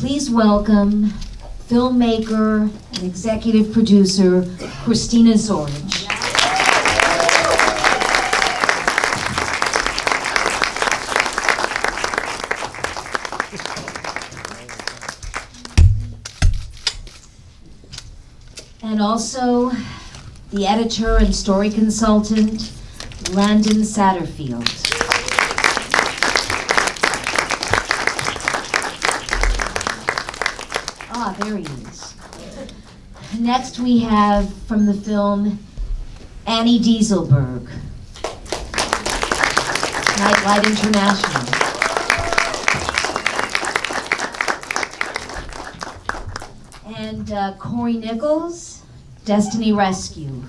Please welcome filmmaker and executive producer, Christina ZORICH. And also the editor and story consultant, Landon Satterfield. Ah, there he is. Next we have from the film, Annie Dieselberg, Nightlight International. And Corey Nichols, Destiny Rescue.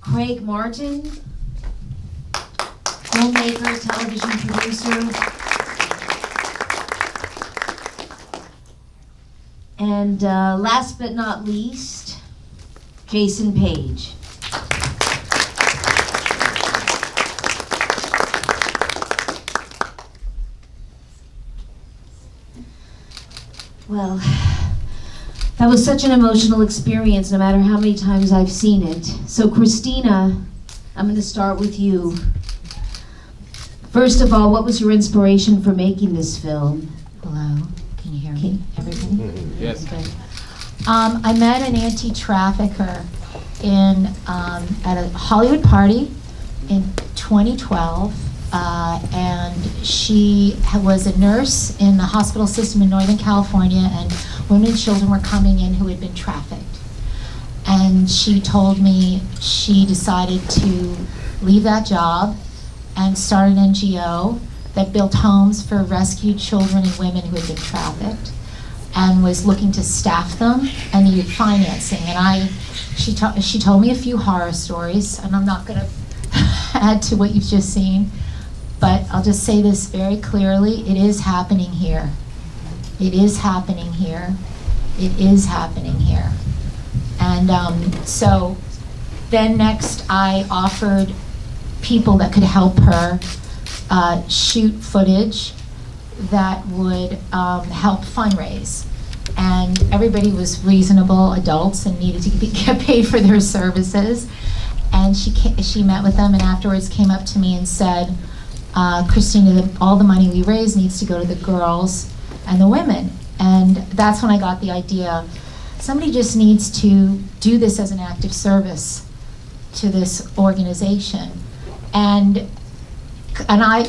Craig Martin, filmmaker, television producer. And last but not least, Jason Page. Well, that was such an emotional experience, no matter how many times I've seen it. So Christina, I'm going to start with you. First of all, what was your inspiration for making this film? Hello, can you hear me, everybody? Yes. Good. I met an anti-trafficker at a Hollywood party in 2012. And she was a nurse in the hospital system in Northern California, and women and children were coming in who had been trafficked. And she told me she decided to leave that job and start an NGO that built homes for rescued children and women who had been trafficked, and was looking to staff them and needed financing. And she told me a few horror stories, and I'm not going to add to what you've just seen. But I'll just say this very clearly, it is happening here. It is happening here. It is happening here. And so then next I offered people that could help her shoot footage that would help fundraise. And everybody was reasonable adults and needed to get paid for their services. And she met with them and afterwards came up to me and said, Christina, all the money we raise needs to go to the girls and the women. And that's when I got the idea, somebody just needs to do this as an act of service to this organization. And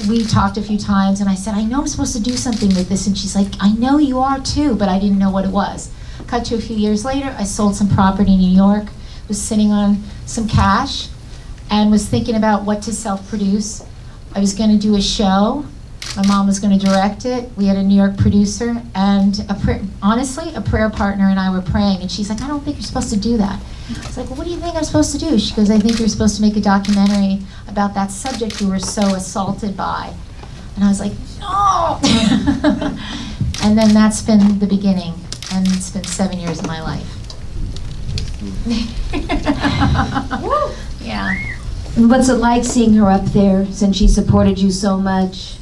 we talked a few times, and I said, I know I'm supposed to do something with this. And she's like, I know you are too, but I didn't know what it was. Cut to a few years later, I sold some property in New York, was sitting on some cash, and was thinking about what to self-produce. I was going to do a show. My mom was going to direct it. We had a New York producer, and honestly, a prayer partner and I were praying, and she's like, I don't think you're supposed to do that. I was like, well, what do you think I'm supposed to do? She goes, I think you're supposed to make a documentary about that subject you were so assaulted by. And I was like, no! And then that's been the beginning, and it's been 7 years of my life. Yeah. And what's it like seeing her up there, since she supported you so much?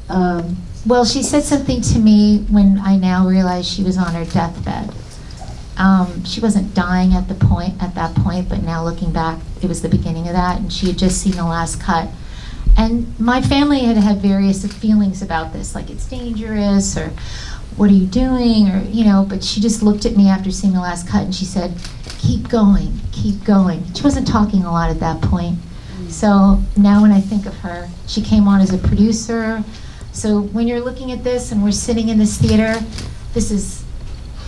Well, she said something to me when I now realize she was on her deathbed. She wasn't dying at that point, but now looking back, it was the beginning of that, and she had just seen the last cut. And my family had various feelings about this, like it's dangerous, or what are you doing, or, you know, but she just looked at me after seeing the last cut and she said, keep going, keep going. She wasn't talking a lot at that point. So now when I think of her, she came on as a producer. So when you're looking at this and we're sitting in this theater, this is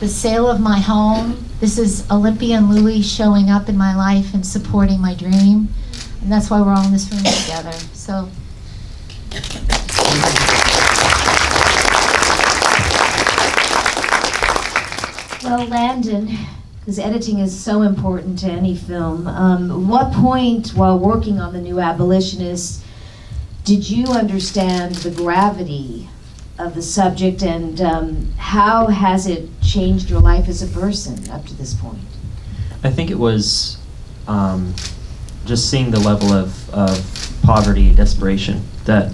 the sale of my home. This is Olympia and Louie showing up in my life and supporting my dream. And that's why we're all in this room together. So. Well, Landon, because editing is so important to any film, what point while working on the new Abolitionists did you understand the gravity of the subject, and how has it changed your life as a person up to this point? I think it was just seeing the level of poverty, desperation that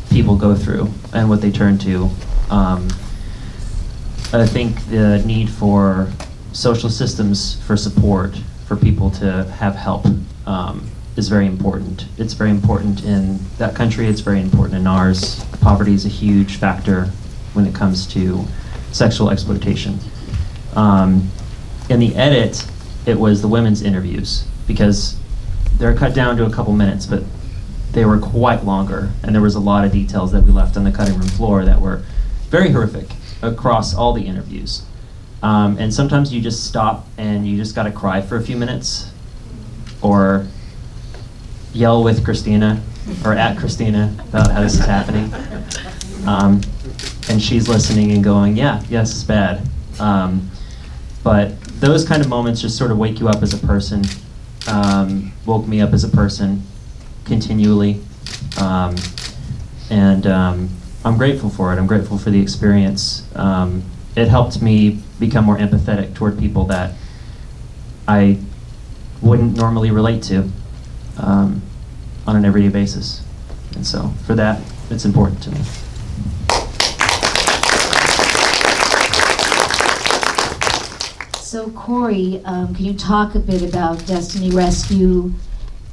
people go through and what they turn to. I think the need for social systems for support, for people to have help, is very important. It's very important in that country, it's very important in ours. Poverty is a huge factor when it comes to sexual exploitation. In the edit, it was the women's interviews, because they're cut down to a couple minutes, but they were quite longer, and there was a lot of details that we left on the cutting room floor that were very horrific across all the interviews. And sometimes you just stop and you just gotta cry for a few minutes, or yell with Christina, or at Christina about how this is happening. And she's listening and going, yeah, yes, it's bad. But those kind of moments just sort of wake you up as a person, woke me up as a person continually. And I'm grateful for it. I'm grateful for the experience. It helped me become more empathetic toward people that I wouldn't normally relate to on an everyday basis. And so for that, it's important to me. So Corey, can you talk a bit about Destiny Rescue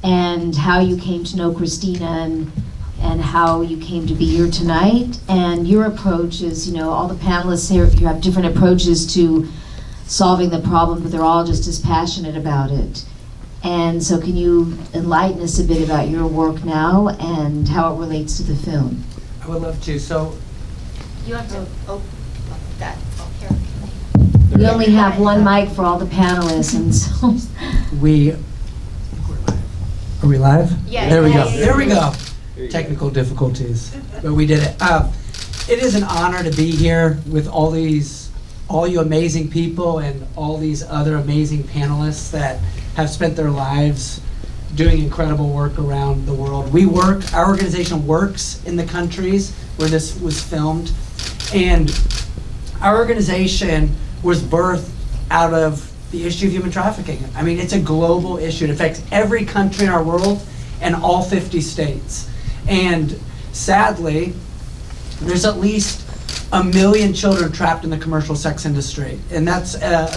and how you came to know Christina and how you came to be here tonight? And your approach is, you know, all the panelists here, you have different approaches to solving the problem, but they're all just as passionate about it. And so can you enlighten us a bit about your work now and how it relates to the film? I would love to. So You have to, that, here. We only have one mic for all the panelists, and so. Are we live? Yeah. There we go. Yeah. There we go. Technical difficulties, but we did it. It is an honor to be here with all you amazing people and all these other amazing panelists that have spent their lives doing incredible work around the world. Our organization works in the countries where this was filmed, and our organization was birthed out of the issue of human trafficking. I mean, it's a global issue. It affects every country in our world and all 50 states. And sadly, there's at least 1 million children trapped in the commercial sex industry. And that's a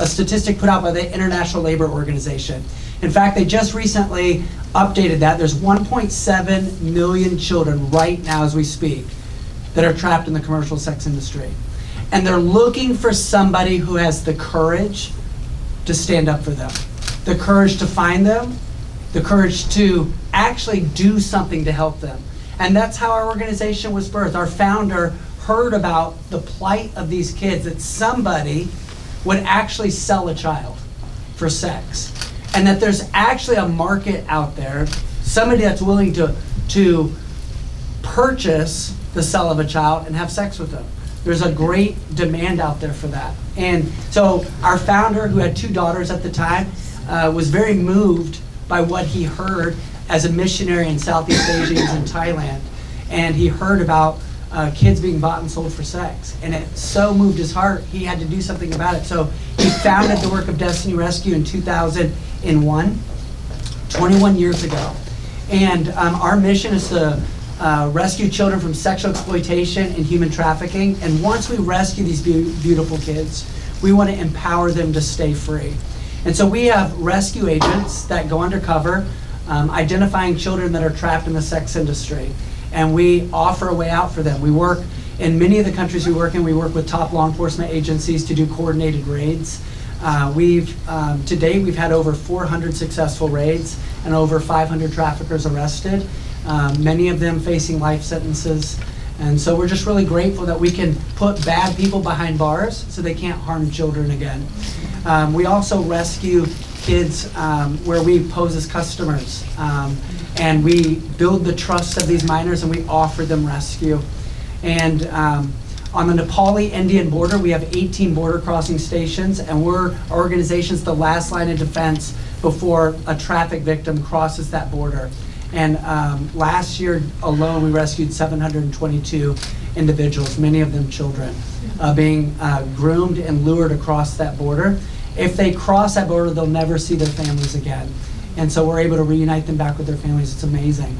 statistic put out by the International Labor Organization. In fact, they just recently updated that. There's 1.7 million children right now as we speak that are trapped in the commercial sex industry. And they're looking for somebody who has the courage to stand up for them, the courage to find them, the courage to actually do something to help them. And that's how our organization was birthed. Our founder heard about the plight of these kids, that somebody would actually sell a child for sex. And that there's actually a market out there, somebody that's willing to purchase the sale of a child and have sex with them. There's a great demand out there for that. And so our founder, who had 2 daughters at the time, was very moved by what he heard as a missionary in Southeast Asia. He was in Thailand. And he heard about kids being bought and sold for sex. And it so moved his heart, he had to do something about it. So he founded the work of Destiny Rescue in 2001, 21 years ago. And our mission is to rescue children from sexual exploitation and human trafficking. And once we rescue these beautiful kids, we want to empower them to stay free. And so we have rescue agents that go undercover, identifying children that are trapped in the sex industry. And we offer a way out for them. We work in many of the countries we work in. We work with top law enforcement agencies to do coordinated raids. To date, we've had over 400 successful raids and over 500 traffickers arrested, many of them facing life sentences. And so we're just really grateful that we can put bad people behind bars so they can't harm children again. We also rescue kids where we pose as customers. And we build the trust of these minors, and we offer them rescue. And on the Nepali-Indian border, we have 18 border crossing stations, and our organization's the last line of defense before a traffic victim crosses that border. And last year alone, we rescued 722 individuals, many of them children, being groomed and lured across that border. If they cross that border, they'll never see their families again. And so we're able to reunite them back with their families. It's amazing.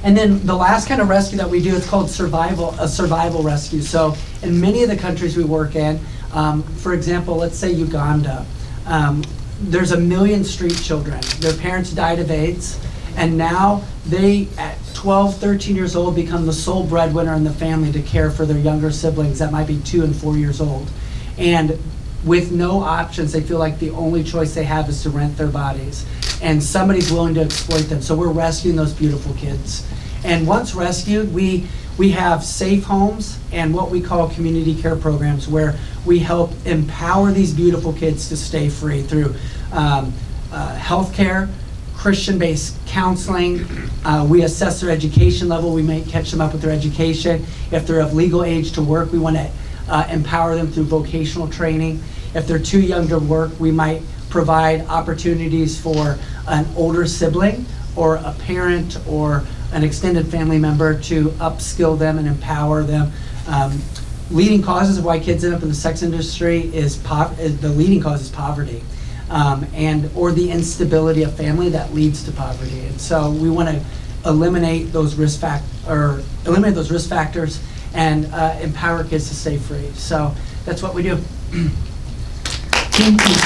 And then the last kind of rescue that we do is called a survival rescue. So in many of the countries we work in, for example, let's say Uganda, there's 1 million street children. Their parents died of AIDS, and now they, at 12, 13 years old, become the sole breadwinner in the family to care for their younger siblings that might be 2 and 4 years old. And with no options, they feel like the only choice they have is to rent their bodies. And somebody's willing to exploit them. So we're rescuing those beautiful kids. And once rescued, we have safe homes and what we call community care programs, where we help empower these beautiful kids to stay free through health care, Christian-based counseling. We assess their education level. We may catch them up with their education. If they're of legal age to work, we want to empower them through vocational training. If they're too young to work, we might provide opportunities for an older sibling or a parent or an extended family member to upskill them and empower them. Leading causes of why kids end up in the sex industry is the leading cause is poverty, or the instability of family that leads to poverty. And so we want to eliminate those risk factors and empower kids to stay free. So that's what we do. Thank you.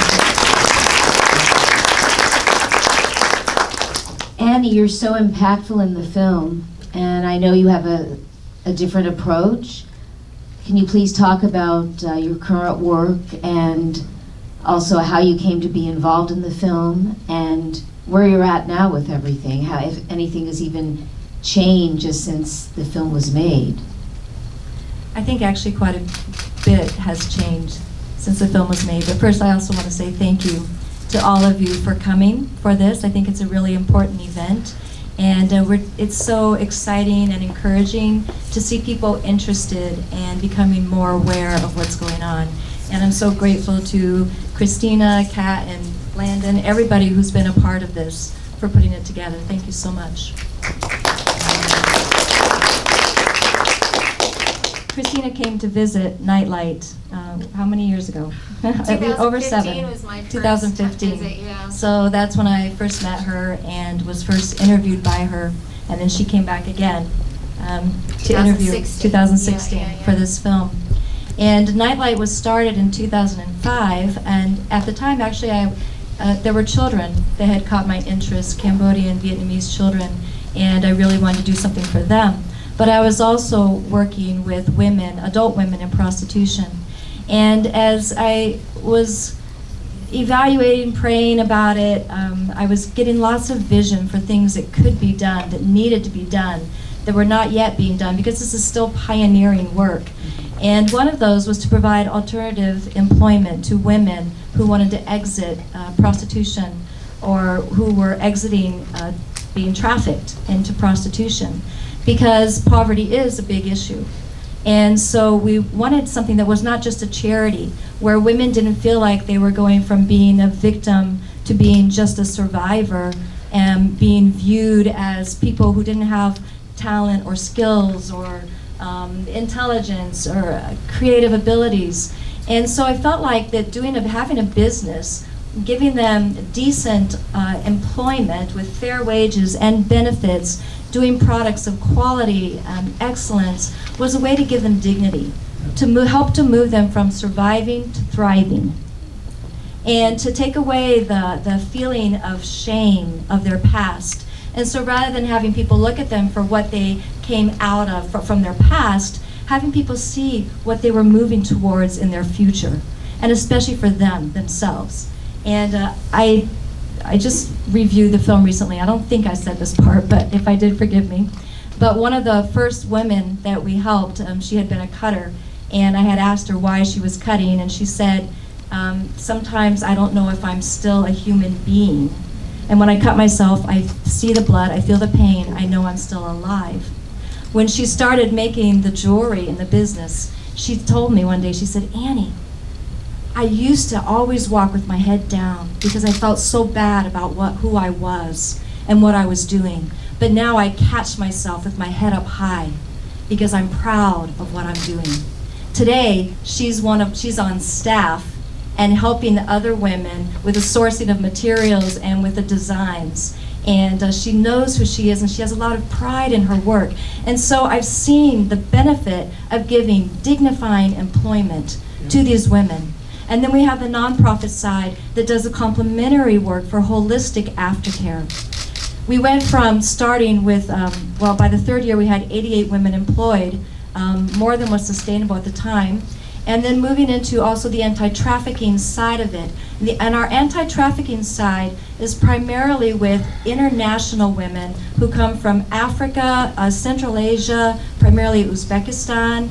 Annie, you're so impactful in the film, and I know you have a different approach. Can you please talk about your current work and also how you came to be involved in the film and where you're at now with everything, how, if anything, has even changed just since the film was made? I think actually quite a bit has changed since the film was made. But first, I also want to say thank you to all of you for coming for this. I think it's a really important event. And it's so exciting and encouraging to see people interested and becoming more aware of what's going on. And I'm so grateful to Christina, Kat, and Landon, everybody who's been a part of this, for putting it together. Thank you so much. Christina came to visit Nightlight, how many years ago? Over 7. Was my first 2015. visit, yeah. So that's when I first met her and was first interviewed by her, and then she came back again to interview 2016 yeah. for this film. And Nightlight was started in 2005, and at the time, actually, there were children that had caught my interest, Cambodian, Vietnamese children, and I really wanted to do something for them. But I was also working with women, adult women in prostitution. And as I was evaluating, praying about it, I was getting lots of vision for things that could be done, that needed to be done, that were not yet being done, because this is still pioneering work. And one of those was to provide alternative employment to women who wanted to exit prostitution, or who were exiting being trafficked into prostitution, because poverty is a big issue. And so we wanted something that was not just a charity, where women didn't feel like they were going from being a victim to being just a survivor and being viewed as people who didn't have talent or skills or intelligence or creative abilities. And so I felt like that having a business, giving them decent employment with fair wages and benefits, doing products of quality and excellence, was a way to give them dignity, to help to move them from surviving to thriving, and to take away the feeling of shame of their past. And so rather than having people look at them for what they came out of from their past, having people see what they were moving towards in their future, and especially for themselves. And I just reviewed the film recently. I don't think I said this part, but if I did, forgive me. But one of the first women that we helped, she had been a cutter, and I had asked her why she was cutting, and she said, sometimes I don't know if I'm still a human being. And when I cut myself, I see the blood, I feel the pain, I know I'm still alive. When she started making the jewelry in the business, she told me one day, she said, Annie, I used to always walk with my head down because I felt so bad about who I was and what I was doing. But now I catch myself with my head up high because I'm proud of what I'm doing. Today, she's on staff and helping the other women with the sourcing of materials and with the designs. And she knows who she is, and she has a lot of pride in her work. And so I've seen the benefit of giving dignifying employment to these women. And then we have the nonprofit side that does the complementary work for holistic aftercare. We went from starting with, well, by the third year we had 88 women employed, more than was sustainable at the time. And then moving into also the anti-trafficking side of it. And our anti-trafficking side is primarily with international women who come from Africa, Central Asia, primarily Uzbekistan,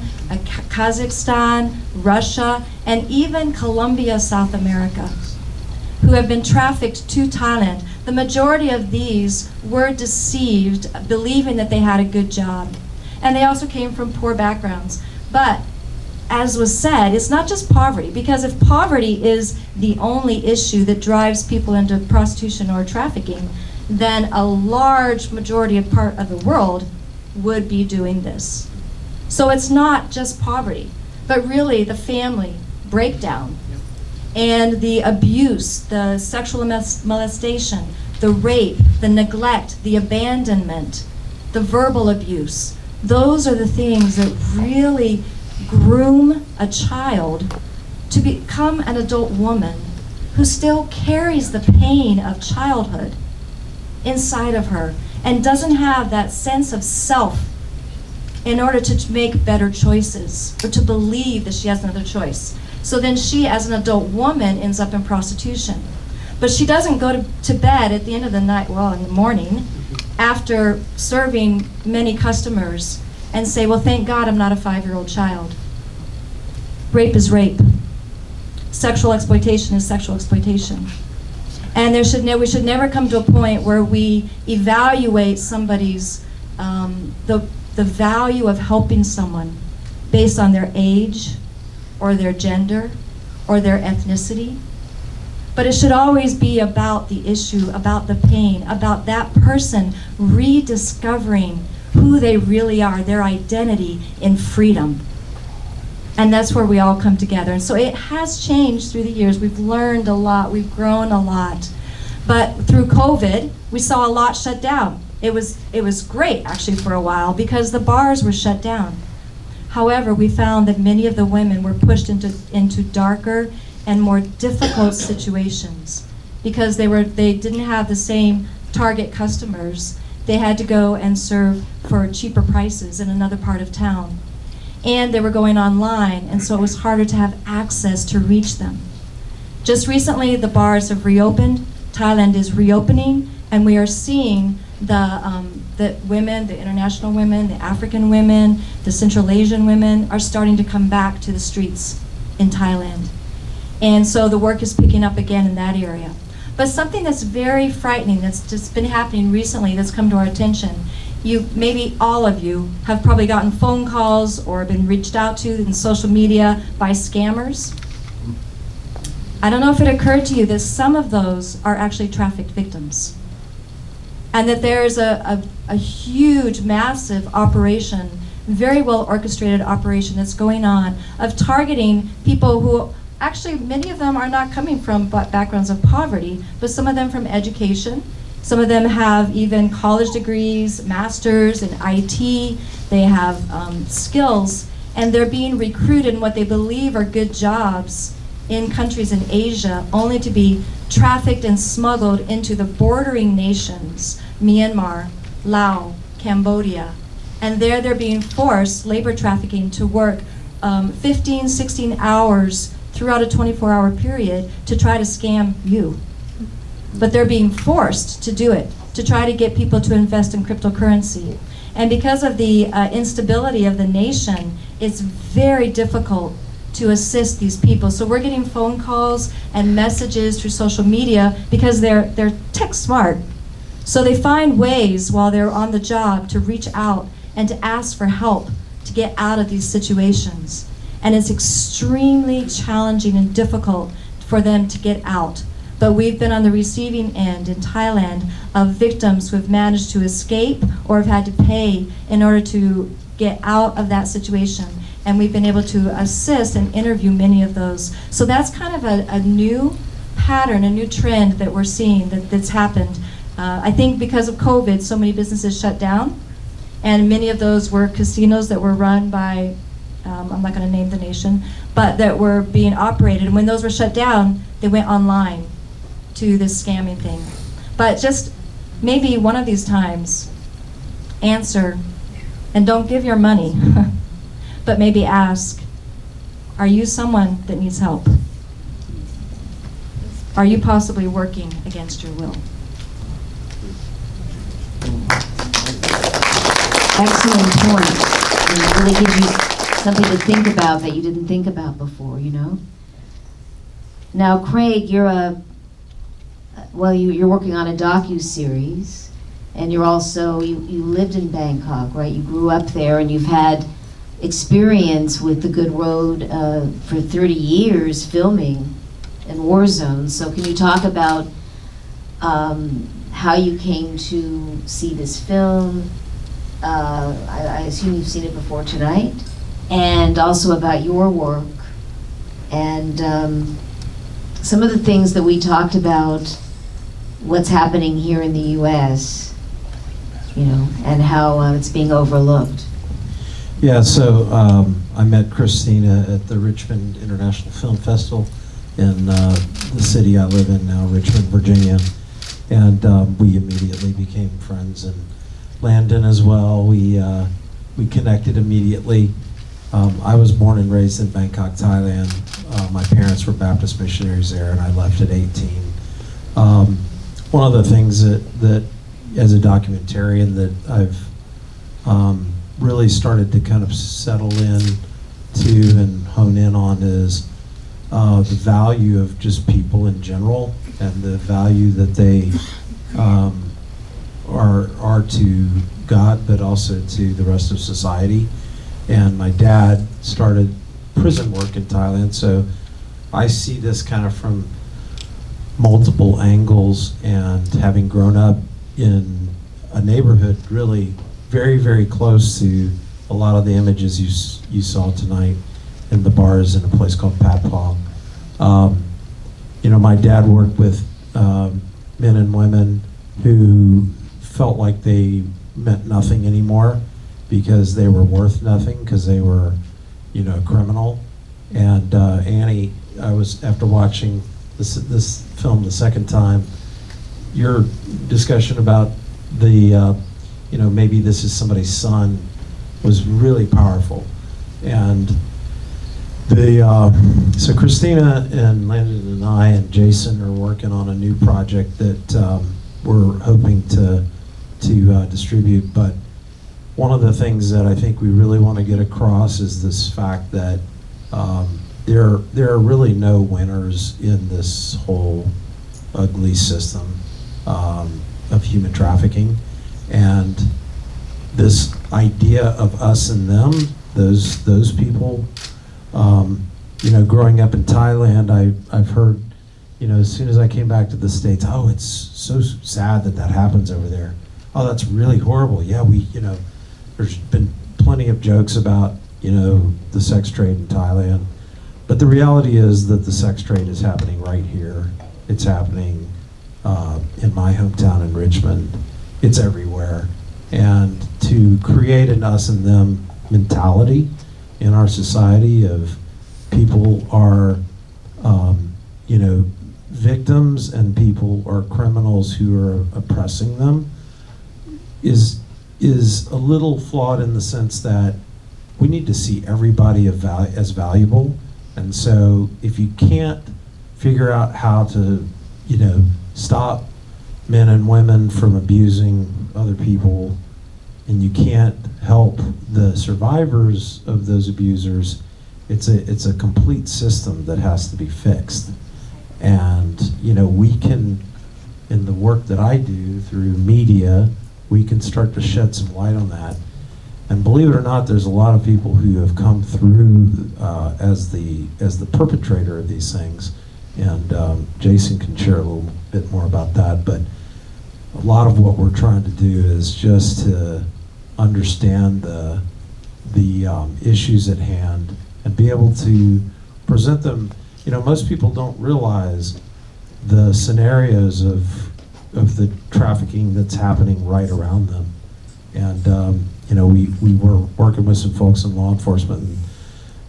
Kazakhstan, Russia, and even Colombia, South America, who have been trafficked to Thailand. The majority of these were deceived, believing that they had a good job. And they also came from poor backgrounds. But as was said, it's not just poverty, because if poverty is the only issue that drives people into prostitution or trafficking, then a large majority of part of the world would be doing this. So it's not just poverty, but really the family breakdown and the abuse, the sexual molestation, the rape, the neglect, the abandonment, the verbal abuse. Those are the things that really groom a child to become an adult woman who still carries the pain of childhood inside of her and doesn't have that sense of self in order to make better choices or to believe that she has another choice. So then she, as an adult woman, ends up in prostitution. But she doesn't go to bed at the end of the night, well, in the morning, after serving many customers and say, well, thank God I'm not a 5-year-old child. Rape is rape. Sexual exploitation is sexual exploitation. And we should never come to a point where we evaluate somebody's, the value of helping someone based on their age or their gender or their ethnicity. But it should always be about the issue, about the pain, about that person rediscovering who they really are, their identity in freedom. And that's where we all come together. And so it has changed through the years. We've learned a lot, we've grown a lot. But through COVID, we saw a lot shut down. It was great actually for a while because the bars were shut down. However, we found that many of the women were pushed into darker and more difficult situations because they didn't have the same target customers. They had to go and serve for cheaper prices in another part of town. And they were going online, and so it was harder to have access to reach them. Just recently, the bars have reopened. Thailand is reopening, and we are seeing the women, the international women, the African women, the Central Asian women are starting to come back to the streets in Thailand. And so the work is picking up again in that area. But something that's very frightening that's just been happening recently that's come to our attention, maybe all of you have probably gotten phone calls or been reached out to in social media by scammers. I don't know if it occurred to you that some of those are actually trafficked victims. And that there's a huge, massive operation, very well orchestrated operation that's going on of targeting people who actually, many of them are not coming from backgrounds of poverty, but some of them from education. Some of them have even college degrees, masters in IT. They have skills, and they're being recruited in what they believe are good jobs in countries in Asia, only to be trafficked and smuggled into the bordering nations, Myanmar, Laos, Cambodia. And there they're being forced, labor trafficking, to work 15, 16 hours throughout a 24-hour period to try to scam you. But they're being forced to do it, to try to get people to invest in cryptocurrency. And because of the instability of the nation, it's very difficult to assist these people. So we're getting phone calls and messages through social media because they're tech smart. So they find ways while they're on the job to reach out and to ask for help to get out of these situations. And it's extremely challenging and difficult for them to get out. But we've been on the receiving end in Thailand of victims who have managed to escape or have had to pay in order to get out of that situation. and we've been able to assist and interview many of those. So that's kind of a new pattern, a new trend that we're seeing that's happened. I think because of COVID, so many businesses shut down, and many of those were casinos that were run by, I'm not going to name the nation, but that were being operated. And when those were shut down, they went online to this scamming thing. But just maybe one of these times, answer, and don't give your money, but maybe ask, are you someone that needs help? Are you possibly working against your will? Excellent point. It really gives you something to think about that you didn't think about before, you know? Now, Craig, you're working on a docu-series, and you're also, you lived in Bangkok, right? You grew up there, and you've had experience with the Good Road for 30 years filming in war zones. So can you talk about how you came to see this film? I assume you've seen it before tonight, and also about your work, and some of the things that we talked about, what's happening here in the U.S., you know, and how it's being overlooked. Yeah, so I met Christina at the Richmond International Film Festival in the city I live in now, Richmond, Virginia, and we immediately became friends. And Landon as well, we connected immediately. I was born and raised in Bangkok, Thailand. My parents were Baptist missionaries there, and I left at 18. One of the things that as a documentarian that I've really started to kind of settle in to and hone in on is the value of just people in general, and the value that they are to God, but also to the rest of society. And my dad started prison work in Thailand, so I see this kind of from multiple angles, and having grown up in a neighborhood really very, very close to a lot of the images you saw tonight in the bars in a place called Pat Pong. You know, my dad worked with men and women who felt like they meant nothing anymore because they were worth nothing, because they were, you know, a criminal. And Annie, I was, after watching this film the second time, your discussion about the, you know, maybe this is somebody's son was really powerful. And so Christina and Landon and I and Jason are working on a new project that we're hoping to distribute. But one of the things that I think we really want to get across is this fact that there are really no winners in this whole ugly system of human trafficking. And this idea of us and them, those people, you know, growing up in Thailand, I've heard, you know, as soon as I came back to the States, oh, it's so sad that happens over there. Oh, that's really horrible. Yeah, you know, there's been plenty of jokes about, you know, the sex trade in Thailand. But the reality is that the sex trade is happening right here. It's happening in my hometown in Richmond. It's everywhere. And to create an us and them mentality in our society of people are, you know, victims and people are criminals who are oppressing them is a little flawed in the sense that we need to see everybody as valuable. And so if you can't figure out how to, you know, stop men and women from abusing other people, and you can't help the survivors of those abusers, it's a complete system that has to be fixed. And, you know, we can, in the work that I do through media, we can start to shed some light on that. And believe it or not, there's a lot of people who have come through as the perpetrator of these things. And Jason can share a little bit more about that. But a lot of what we're trying to do is just to understand the issues at hand and be able to present them. You know, most people don't realize the scenarios of the trafficking that's happening right around them. And you know, we were working with some folks in law enforcement,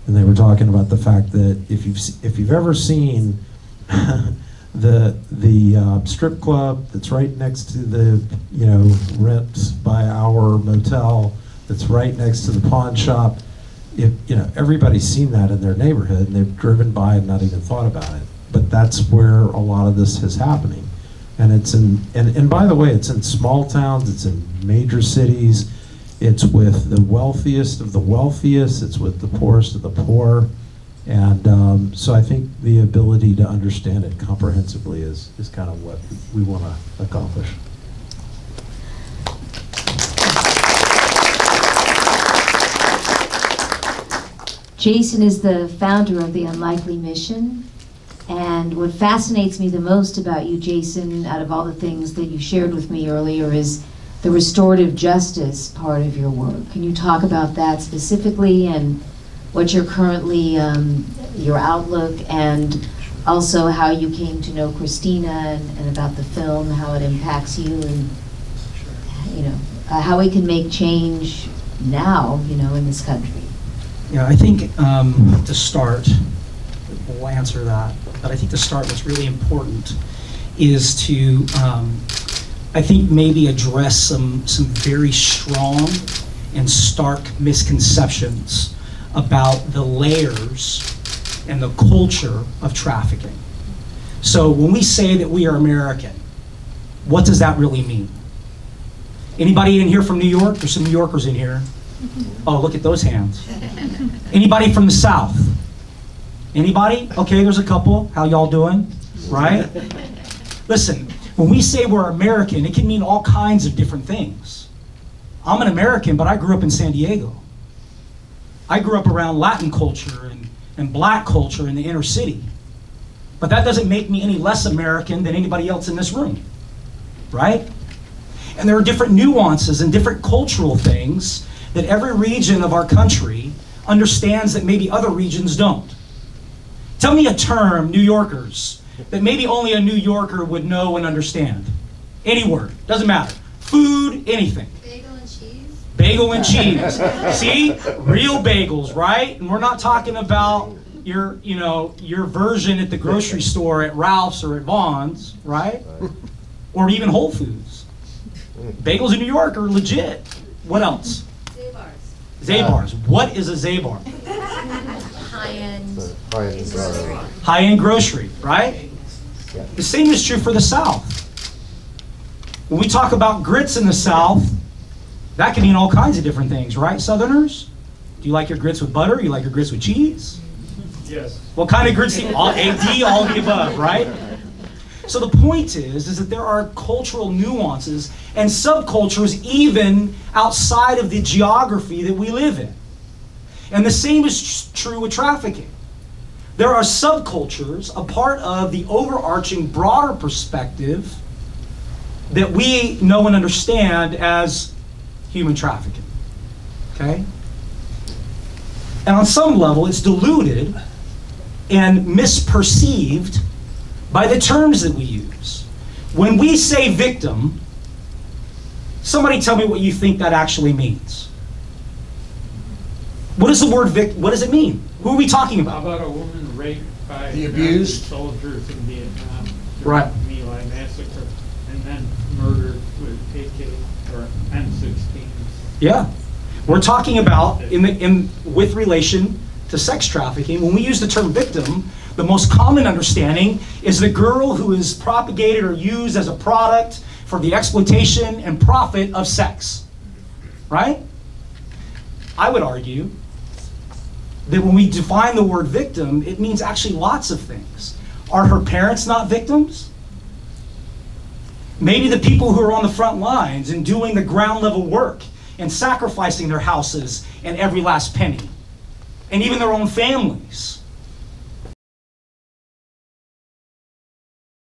and they were talking about the fact that if you've ever seen the strip club that's right next to the, you know, rent by hour motel that's right next to the pawn shop, you know, everybody's seen that in their neighborhood, and they've driven by and not even thought about it. But that's where a lot of this is happening. And it's in, and by the way, it's in small towns, it's in major cities, it's with the wealthiest of the wealthiest, it's with the poorest of the poor. And so I think the ability to understand it comprehensively is kind of what we want to accomplish. Jason is the founder of the Unlikely Mission. And what fascinates me the most about you, Jason, out of all the things that you shared with me earlier, is the restorative justice part of your work. Can you talk about that specifically and what you're currently, your outlook, and also how you came to know Christina and about the film, how it impacts you, and you know, how we can make change now, you know, in this country? Yeah, I think to start, we'll answer that, but I think to start what's really important is to, I think maybe address some very strong and stark misconceptions about the layers and the culture of trafficking. So when we say that we are American, what does that really mean? Anybody in here from New York? There's some New Yorkers in here. Oh, look at those hands. Anybody from the South? Anybody? Okay, there's a couple. How y'all doing? Right? Listen, when we say we're American, it can mean all kinds of different things. I'm an American, but I grew up in San Diego. I grew up around Latin culture and black culture in the inner city. But that doesn't make me any less American than anybody else in this room, right? And there are different nuances and different cultural things that every region of our country understands that maybe other regions don't. Tell me a term, New Yorkers, that maybe only a New Yorker would know and understand. Any word, doesn't matter. Food, anything. Bagel and cheese? Bagel and cheese. See? Real bagels, right? And we're not talking about your, you know, your version at the grocery store at Ralph's or at Vaughn's, right? Or even Whole Foods. Bagels in New York are legit. What else? Zabars. Zabars. What is a Zabar? High-end grocery. High-end grocery, right? Yeah. The same is true for the South. When we talk about grits in the South, that can mean all kinds of different things, right, Southerners? Do you like your grits with butter? You like your grits with cheese? Yes. What kind of grits do you, all the above, right? So the point is that there are cultural nuances and subcultures even outside of the geography that we live in. And the same is true with trafficking. There are subcultures, a part of the overarching broader perspective that we know and understand as human trafficking, okay? And on some level, it's diluted and misperceived by the terms that we use. When we say victim, somebody tell me what you think that actually means. What is the word victim? What does it mean? Who are we talking How about? about a woman raped by The abused? soldiers in Vietnam during Right. the My Lai massacre, and then murdered with AK or M16s? Yeah. We're talking about, with relation to sex trafficking, when we use the term victim, the most common understanding is the girl who is propagated or used as a product for the exploitation and profit of sex, right? I would argue that when we define the word victim, it means actually lots of things. Are her parents not victims? Maybe the people who are on the front lines and doing the ground level work and sacrificing their houses and every last penny, and even their own families.